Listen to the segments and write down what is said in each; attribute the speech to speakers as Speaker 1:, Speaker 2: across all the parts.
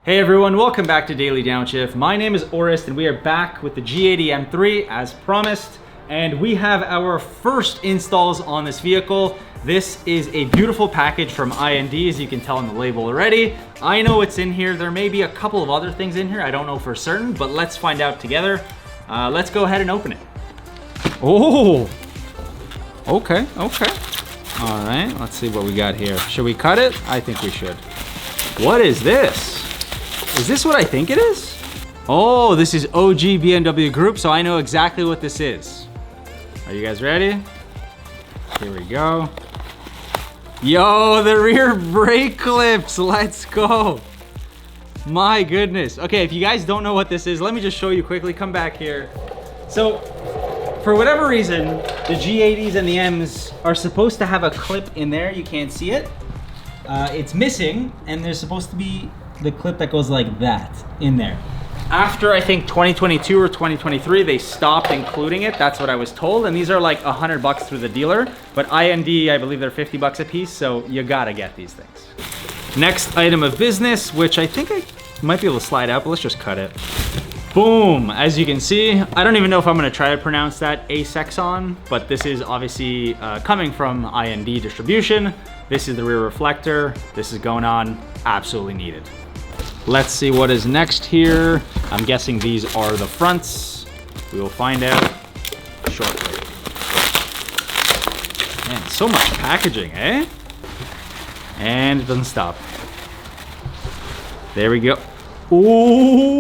Speaker 1: Hey everyone, welcome back to Daily Downshift. My name is Orest and we are back with the G80 M3 as promised. And we have our first installs on this vehicle. This is a beautiful package from IND, as you can tell on the label already. I know what's in here. There may be a couple of other things in here. I don't know for certain, but let's find out together. Let's go ahead and open it. Oh, okay. All right, let's see what we got here. Should we cut it? I think we should. What is this? Is this what I think it is? Oh, this is OG BMW Group, so I know exactly what this is. Are you guys ready? Here we go. Yo, the rear brake clips, let's go. My goodness. Okay, if you guys don't know what this is, let me just show you quickly. Come back here. So, for whatever reason, the G80s and the M's are supposed to have a clip in there. You can't see it. It's missing, and there's supposed to be the clip that goes like that in there. After I think 2022 or 2023, they stopped including it. That's what I was told. And these are like $100 through the dealer, but IND, I believe they're $50 a piece. So you gotta get these things. Next item of business, which I think I might be able to slide out, but let's just cut it. Boom, as you can see, I don't even know if I'm gonna try to pronounce that Acexxon, but this is obviously coming from IND distribution. This is the rear reflector. This is going on, absolutely needed. Let's see what is next here. I'm guessing these are the fronts. We will find out shortly. Man, so much packaging, eh? And it doesn't stop. There we go. Ooh!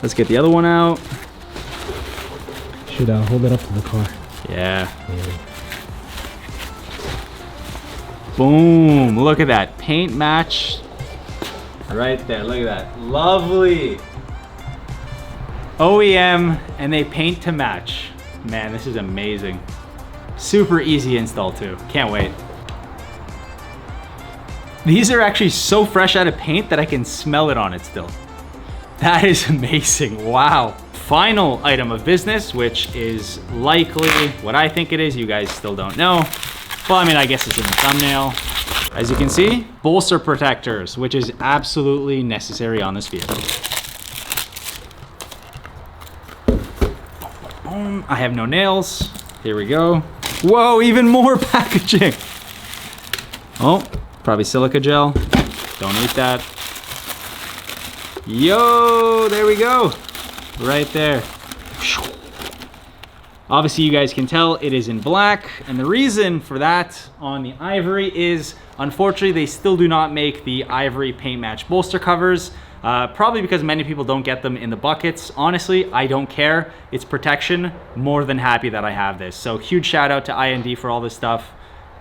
Speaker 1: Let's get the other one out.
Speaker 2: Should hold it up to the car.
Speaker 1: Yeah. Boom, look at that paint match right there. Look at that, lovely. OEM, and they paint to match. Man, this is amazing. Super easy install too, can't wait. These are actually so fresh out of paint that I can smell it on it still. That is amazing, wow. Final item of business, which is likely what I think it is. You guys still don't know. Well, I mean, I guess it's in the thumbnail. As you can see, bolster protectors, which is absolutely necessary on this vehicle. I have no nails. Here we go. Whoa, even more packaging. Oh, probably silica gel. Don't eat that. Yo, there we go. Right there. Obviously, you guys can tell it is in black, and the reason for that on the ivory is, unfortunately, they still do not make the ivory paint match bolster covers, probably because many people don't get them in the buckets. Honestly, I don't care. It's protection. More than happy that I have this. So huge shout out to IND for all this stuff.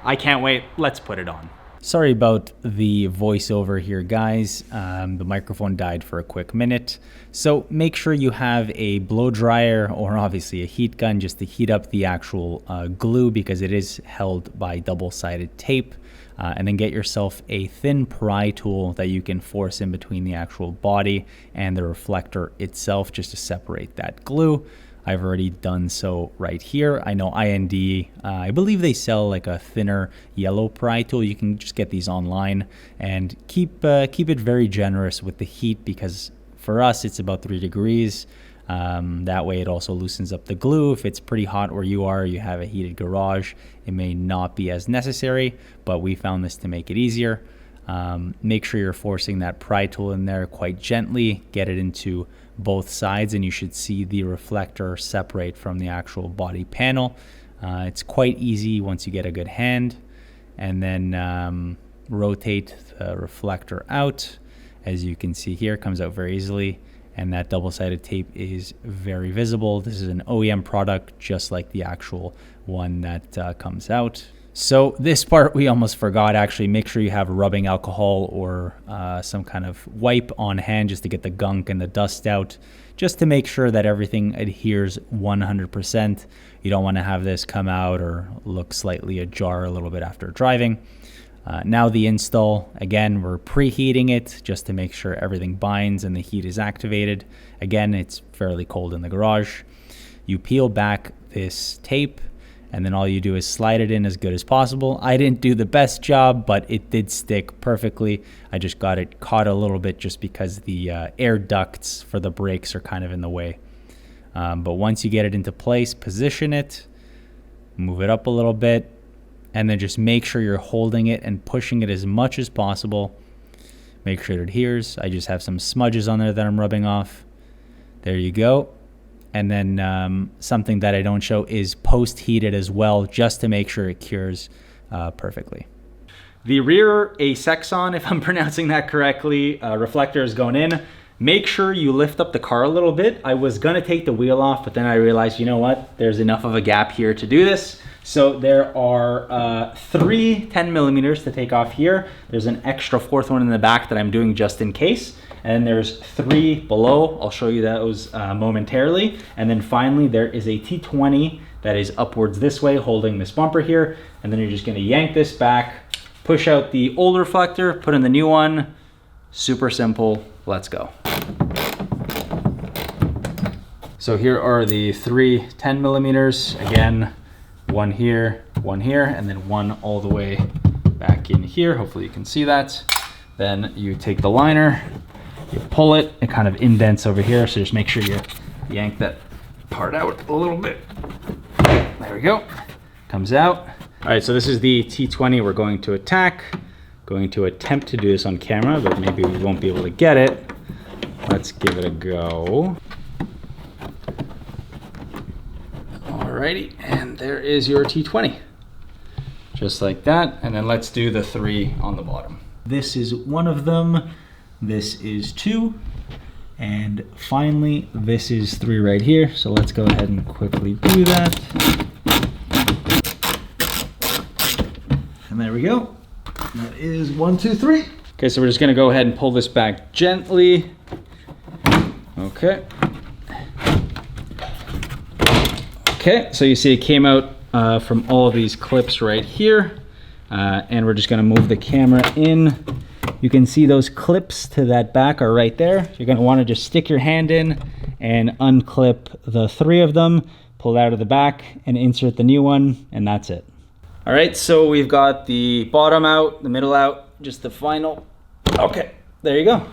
Speaker 1: I can't wait. Let's put it on. Sorry about the voiceover here, guys. The microphone died for a quick minute. So make sure you have a blow dryer or obviously a heat gun just to heat up the actual glue, because it is held by double-sided tape. And then get yourself a thin pry tool that you can force in between the actual body and the reflector itself just to separate that glue. I've already done so right here. I know IND, I believe they sell like a thinner yellow pry tool. You can just get these online, and keep it very generous with the heat, because for us it's about 3 degrees. That way it also loosens up the glue. If it's pretty hot where you are, you have a heated garage, it may not be as necessary, but we found this to make it easier. Make sure you're forcing that pry tool in there quite gently. Get it into both sides, and you should see the reflector separate from the actual body panel. It's quite easy once you get a good hand. And then rotate the reflector out. As you can see here, it comes out very easily. And that double-sided tape is very visible. This is an OEM product, just like the actual one that comes out. So this part we almost forgot. Actually, make sure you have rubbing alcohol or some kind of wipe on hand just to get the gunk and the dust out, just to make sure that everything adheres 100%. You don't want to have this come out or look slightly ajar a little bit after driving. Now the install, again, we're preheating it just to make sure everything binds and the heat is activated. Again, it's fairly cold in the garage. You peel back this tape, and then all you do is slide it in as good as possible. I didn't do the best job, but it did stick perfectly. I just got it caught a little bit just because the air ducts for the brakes are kind of in the way. But once you get it into place, position it, move it up a little bit, and then just make sure you're holding it and pushing it as much as possible. Make sure it adheres. I just have some smudges on there that I'm rubbing off. There you go. And then something that I don't show is post-heated as well, just to make sure it cures perfectly. The rear Acexxon, if I'm pronouncing that correctly, reflector is going in. Make sure you lift up the car a little bit. I was gonna take the wheel off, but then I realized, you know what? There's enough of a gap here to do this. So there are 3 10mm to take off here. There's an extra 4th one in the back that I'm doing just in case. And there's 3 below. I'll show you those momentarily. And then finally, there is a T20 that is upwards this way, holding this bumper here. And then you're just gonna yank this back, push out the old reflector, put in the new one. Super simple, let's go. So here are the 3 10mm. Again, one here, and then one all the way back in here. Hopefully you can see that. Then you take the liner, you pull it, it kind of indents over here, so just make sure you yank that part out a little bit. There we go, comes out. All right, so this is the T20 we're going to attack. Going to attempt to do this on camera, but maybe we won't be able to get it. Let's give it a go. Alrighty, and there is your T20. Just like that, and then let's do the 3 on the bottom. This is one of them, this is 2, and finally this is 3 right here. So let's go ahead and quickly do that. And there we go. That is 1, 2, 3. Okay, so we're just gonna go ahead and pull this back gently. Okay. Okay, so you see it came out from all of these clips right here. And we're just gonna move the camera in. You can see those clips to that back are right there. You're gonna wanna just stick your hand in and unclip the 3 of them, pull it out of the back and insert the new one, and that's it. All right, so we've got the bottom out, the middle out, just the final. Okay, there you go.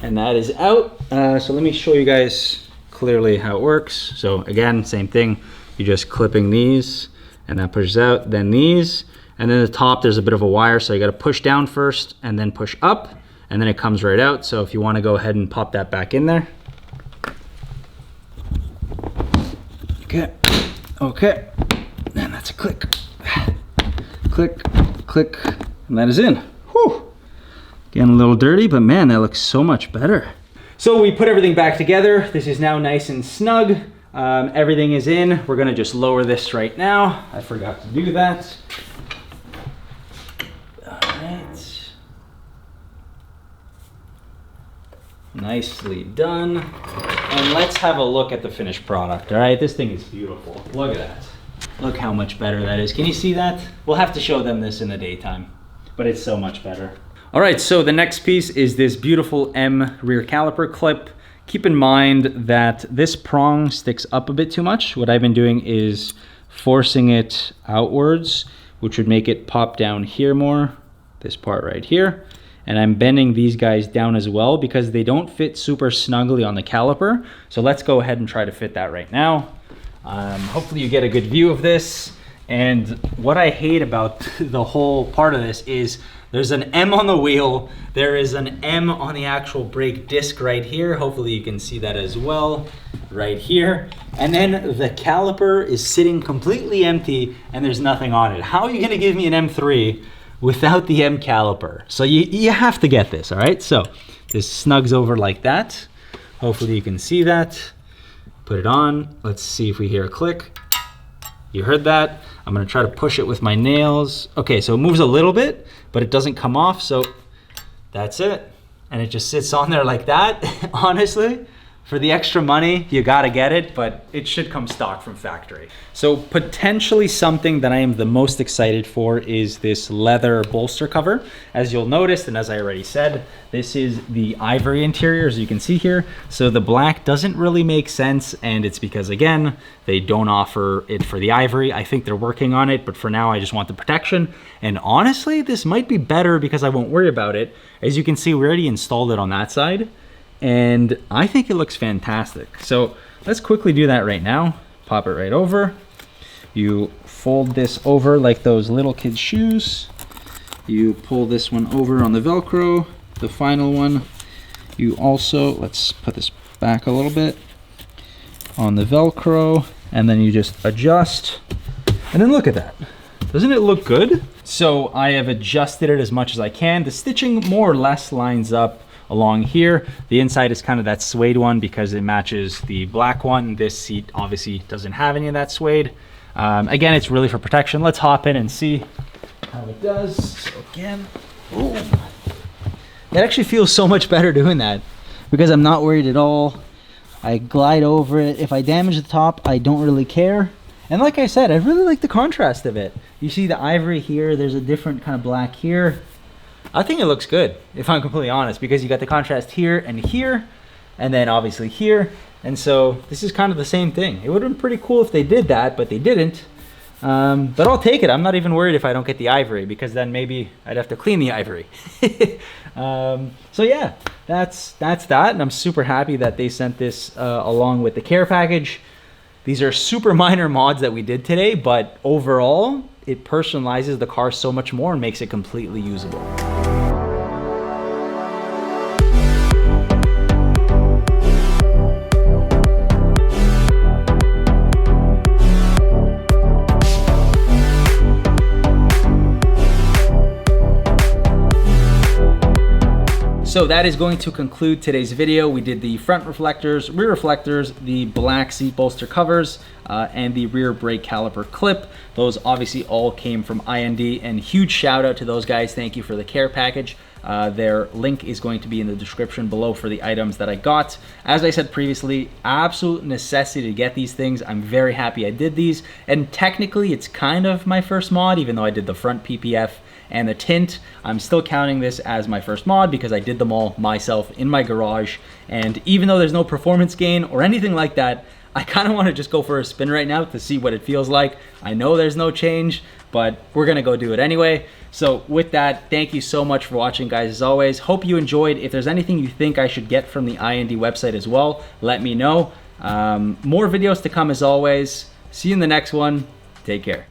Speaker 1: And that is out. So let me show you guys clearly how it works. So again, same thing. You're just clipping these and that pushes out, then these. And then the top, there's a bit of a wire. So you got to push down first and then push up and then it comes right out. So if you want to go ahead and pop that back in there. Okay, okay. And that's a click. Click, click, and that is in. Whew. Getting a little dirty, but man, that looks so much better. So we put everything back together. This is now nice and snug. Everything is in. We're gonna just lower this right now. I forgot to do that. All right. Nicely done. And let's have a look at the finished product. All right, this thing is beautiful. Look at that. Look how much better that is. Can you see that? We'll have to show them this in the daytime, but it's so much better. All right, so the next piece is this beautiful M rear caliper clip. Keep in mind that this prong sticks up a bit too much. What I've been doing is forcing it outwards, which would make it pop down here more, this part right here. And I'm bending these guys down as well because they don't fit super snugly on the caliper. So let's go ahead and try to fit that right now. Hopefully you get a good view of this. And what I hate about the whole part of this is there's an M on the wheel. There is an M on the actual brake disc right here. Hopefully you can see that as well, right here. And then the caliper is sitting completely empty and there's nothing on it. How are you gonna give me an M3 without the M caliper? So you have to get this, all right? So this snugs over like that. Hopefully you can see that. Put it on. Let's see if we hear a click. You heard that. I'm gonna try to push it with my nails. Okay, so it moves a little bit, but it doesn't come off, so that's it. And it just sits on there like that. Honestly, For the extra money, you gotta get it, but it should come stock from factory. So potentially something that I am the most excited for is this leather bolster cover. As you'll notice, and as I already said, this is the ivory interior, as you can see here. So the black doesn't really make sense, and it's because, again, they don't offer it for the ivory. I think they're working on it, but for now, I just want the protection. And honestly, this might be better because I won't worry about it. As you can see, we already installed it on that side, and I think it looks fantastic. So let's quickly do that right now. Pop it right over. You fold this over like those little kids' shoes. You pull this one over on the Velcro, the final one. You also, let's put this back a little bit on the Velcro, and then you just adjust. And then look at that. Doesn't it look good? So I have adjusted it as much as I can. The stitching more or less lines up along here. The inside is kind of that suede one because it matches the black one. This seat obviously doesn't have any of that suede. Again, it's really for protection. Let's hop in and see how it does. So again, boom. It actually feels so much better doing that because I'm not worried at all. I glide over it. If I damage the top, I don't really care. And like I said, I really like the contrast of it. You see the ivory here, there's a different kind of black here. I think it looks good, if I'm completely honest, because you got the contrast here, and then obviously here. And so this is kind of the same thing. It would have been pretty cool if they did that, but they didn't. But I'll take it. I'm not even worried if I don't get the ivory, because then maybe I'd have to clean the ivory. So yeah, that's that. And I'm super happy that they sent this along with the care package. These are super minor mods that we did today, but overall, it personalizes the car so much more and makes it completely usable. So that is going to conclude today's video. We did the front reflectors, rear reflectors, the black seat bolster covers, and the rear brake caliper clip. Those obviously all came from IND, and huge shout out to those guys. Thank you for the care package. Their link is going to be in the description below for the items that I got. As I said previously, absolute necessity to get these things. I'm very happy I did these, and technically it's kind of my first mod, even though I did the front PPF and the tint. I'm still counting this as my first mod because I did them all myself in my garage. And even though there's no performance gain or anything like that, I kind of want to just go for a spin right now to see what it feels like. I know there's no change, but we're gonna go do it anyway. So with that, thank you so much for watching, guys. As always, hope you enjoyed. If there's anything you think I should get from the IND website as well, let me know. More videos to come as always. See you in the next one. Take care.